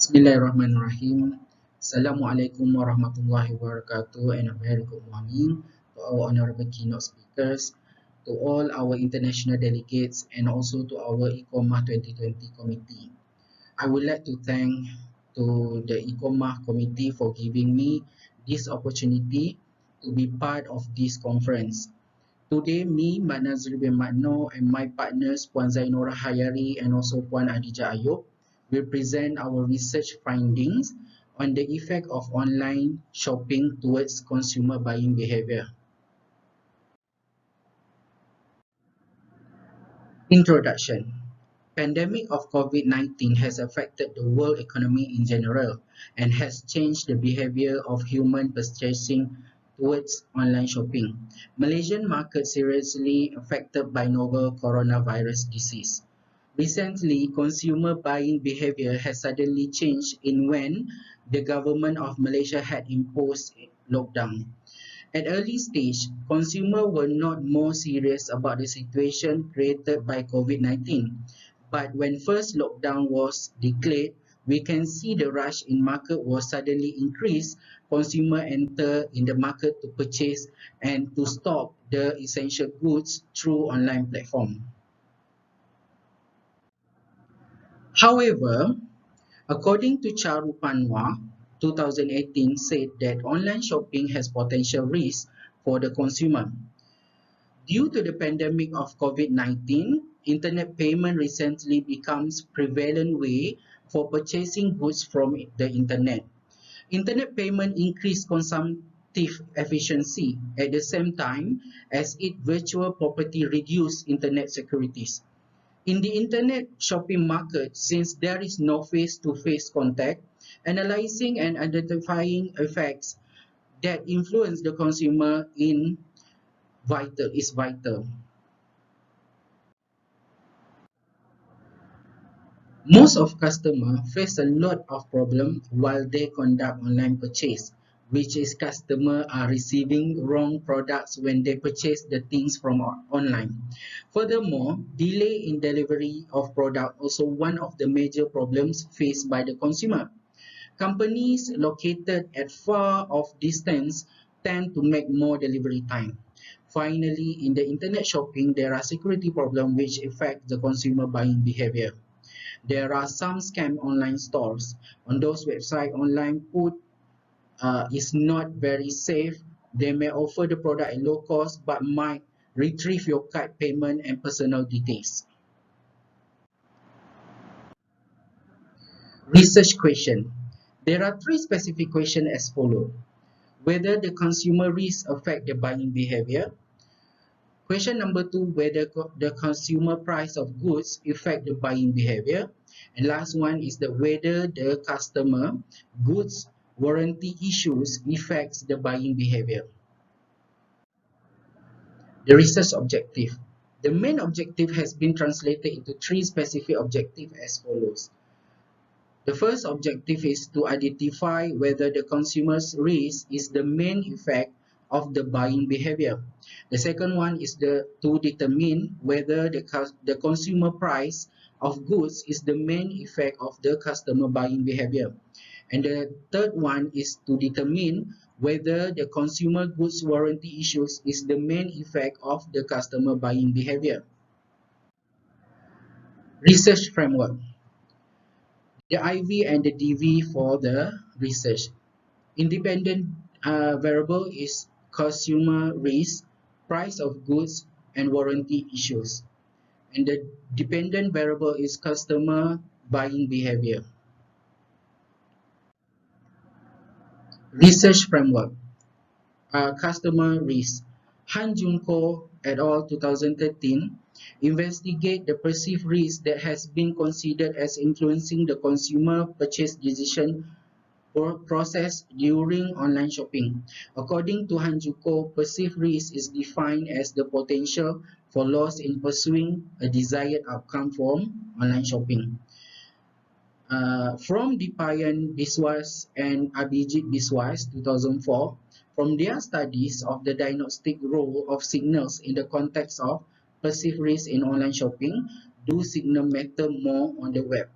Bismillahirrahmanirrahim. Assalamualaikum warahmatullahi wabarakatuh and a very good morning to our honorable keynote speakers, to all our international delegates and also to our ICCOMAH 2020 committee. I would like to thank to the ICCOMAH committee for giving me this opportunity to be part of this conference. Today, me, Mak Nazri bin Makno, and my partners, Puan Zainora Hayari and also Puan Adija Ayub, will present our research findings on the effect of online shopping towards consumer buying behavior. Introduction. Pandemic of COVID-19 has affected the world economy in general and has changed the behavior of human purchasing towards online shopping. Malaysian market seriously affected by novel coronavirus disease. Recently, consumer buying behavior has suddenly changed in when the government of Malaysia had imposed lockdown. At early stage, consumers were not more serious about the situation created by COVID-19. But when first lockdown was declared, we can see the rush in market was suddenly increased. Consumer enter in the market to purchase and to stock the essential goods through online platform. However, according to Charu Panwa, 2018 said that online shopping has potential risks for the consumer. Due to the pandemic of COVID-19, internet payment recently becomes prevalent way for purchasing goods from the internet. Internet payment increased consumptive efficiency at the same time as its virtual property reduce internet securities. In the internet shopping market, since there is no face-to-face contact, analyzing and identifying effects that influence the consumer is vital. Most of customers face a lot of problems while they conduct online purchase, which is customers are receiving wrong products when they purchase the things from online. Furthermore, delay in delivery of product also one of the major problems faced by the consumer. Companies located at far off distance tend to make more delivery time. Finally, in the internet shopping, there are security problems which affect the consumer buying behavior. There are some scam online stores. On those websites, online food is not very safe. They may offer the product at low cost but might retrieve your card payment and personal details. Research question. There are three specific questions as follows. Whether the consumer risks affect the buying behavior. Question number two, whether the consumer price of goods affect the buying behavior. And last one is whether the customer goods warranty issues affects the buying behavior. The research objective. The main objective has been translated into three specific objectives as follows. The first objective is to identify whether the consumer's risk is the main effect of the buying behavior. The second one is to determine whether the consumer price of goods is the main effect of the customer buying behavior. And the third one is to determine whether the consumer goods warranty issues is the main effect of the customer buying behavior. Research framework. The IV and the DV for the research. Independent variable is consumer risk, price of goods, and warranty issues. And the dependent variable is customer buying behavior. Research framework. Customer risk. Han Junko et al. 2013 investigate the perceived risk that has been considered as influencing the consumer purchase decision or process during online shopping. According to Han Junko, perceived risk is defined as the potential for loss in pursuing a desired outcome from online shopping. From Dipayan Biswas and Abhijit Biswas 2004, from their studies of the diagnostic role of signals in the context of perceived risk in online shopping, do signal matter more on the web?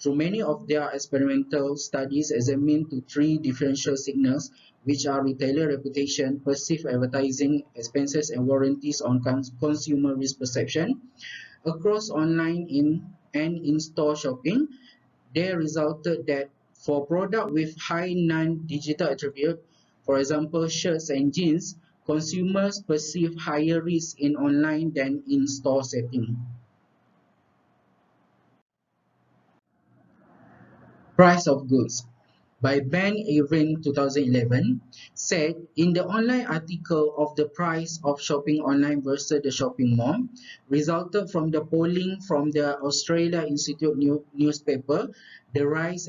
Through many of their experimental studies examined to three differential signals, which are retailer reputation, perceived advertising expenses, and warranties on consumer risk perception, across online and in-store shopping, they resulted that for products with high non-digital attribute, for example shirts and jeans, consumers perceive higher risk in online than in-store setting. Price of goods by Ben Avrin 2011 said in the online article of the price of shopping online versus the shopping mall resulted from the polling from the Australia Institute newspaper. The rise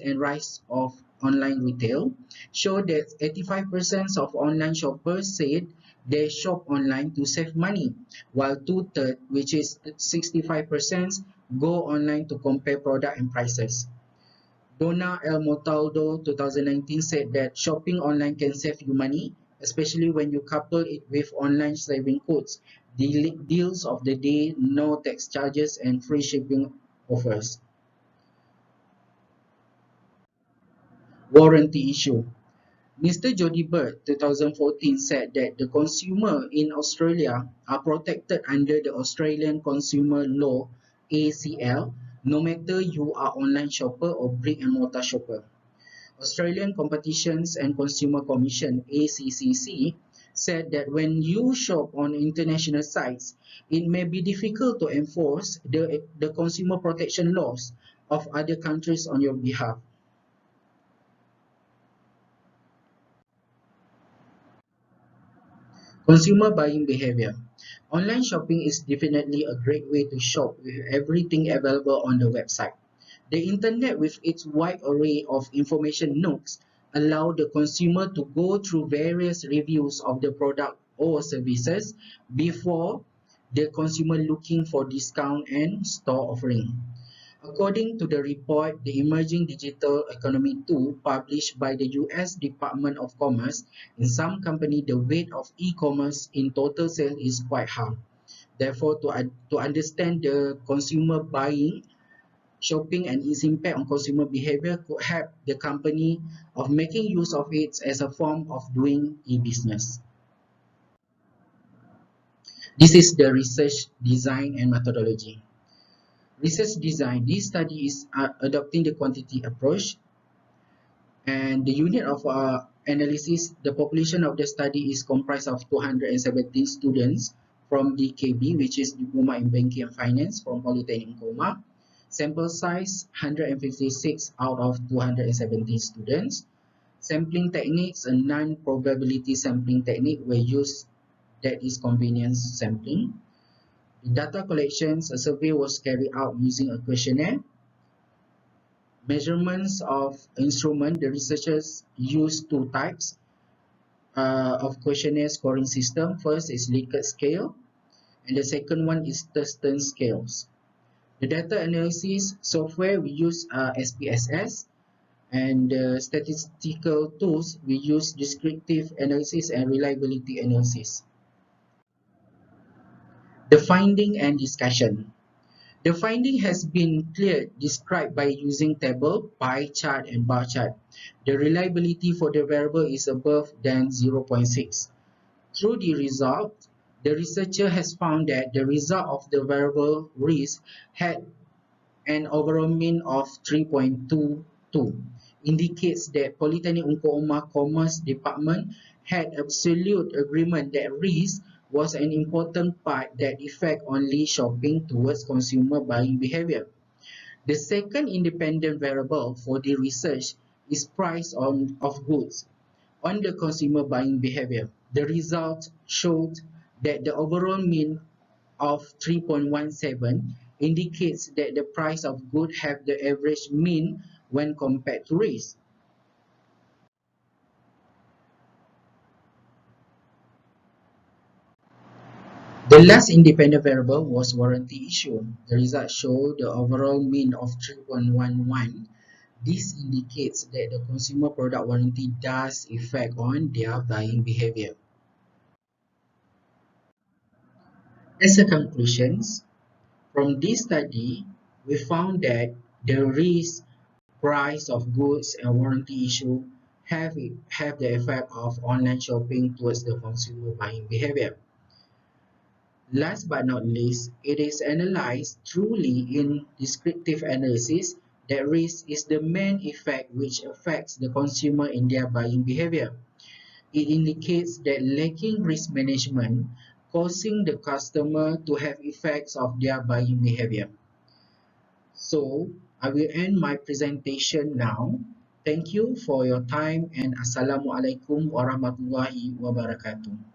of online retail showed that 85% of online shoppers said they shop online to save money, while two-thirds, which is 65%, go online to compare product and prices. Donna El Montaldo 2019 said that shopping online can save you money, especially when you couple it with online saving codes, deals of the day, no tax charges, and free shipping offers. Warranty issue. Mr. Jody Bird 2014 said that the consumer in Australia are protected under the Australian Consumer Law ACL, no matter you are online shopper or brick and mortar shopper. Australian Competitions and Consumer Commission (ACCC) said that when you shop on international sites, it may be difficult to enforce the consumer protection laws of other countries on your behalf. Consumer buying behavior. Online shopping is definitely a great way to shop with everything available on the website. The internet with its wide array of information nooks allow the consumer to go through various reviews of the product or services before the consumer looking for discount and store offering. According to the report, the Emerging Digital Economy 2, published by the US Department of Commerce, in some companies the weight of e-commerce in total sales is quite high. Therefore, to understand the consumer buying, shopping and its impact on consumer behavior could help the company of making use of it as a form of doing e-business. This is the research design and methodology. Research design, this study is adopting the quantity approach, and the unit of analysis, the population of the study is comprised of 217 students from DKB, which is Diploma in Banking and Finance from Polytechnic ICCOMAH. Sample size 156 out of 217 students. Sampling techniques, a non-probability sampling technique were used, that is convenience sampling. The data collections, a survey was carried out using a questionnaire. Measurements of instrument, the researchers used two types of questionnaire scoring system. First is Likert scale, and the second one is Thurston scales. The data analysis software, we use SPSS, and the statistical tools, we use descriptive analysis and reliability analysis. The finding and discussion. The finding has been clearly described by using table, pie chart, and bar chart. The reliability for the variable is above than 0.6. Through the result, the researcher has found that the result of the variable risk had an overall mean of 3.22, indicates that Polytechnic ICCOMAH Commerce Department had absolute agreement that risk was an important part that affect only shopping towards consumer buying behavior. The second independent variable for the research is price of goods on the consumer buying behavior. The result showed that the overall mean of 3.17 indicates that the price of goods have the average mean when compared to risk. The last independent variable was warranty issue. The results show the overall mean of 3.11. This indicates that the consumer product warranty does affect on their buying behavior. As a conclusion, from this study, we found that The risk, price of goods and warranty issue have the effect of online shopping towards the consumer buying behavior. Last but not least, it is analyzed truly in descriptive analysis that risk is the main effect which affects the consumer in their buying behavior. It indicates that lacking risk management causing the customer to have effects of their buying behavior. So, I will end my presentation now. Thank you for your time and Assalamualaikum warahmatullahi wabarakatuh.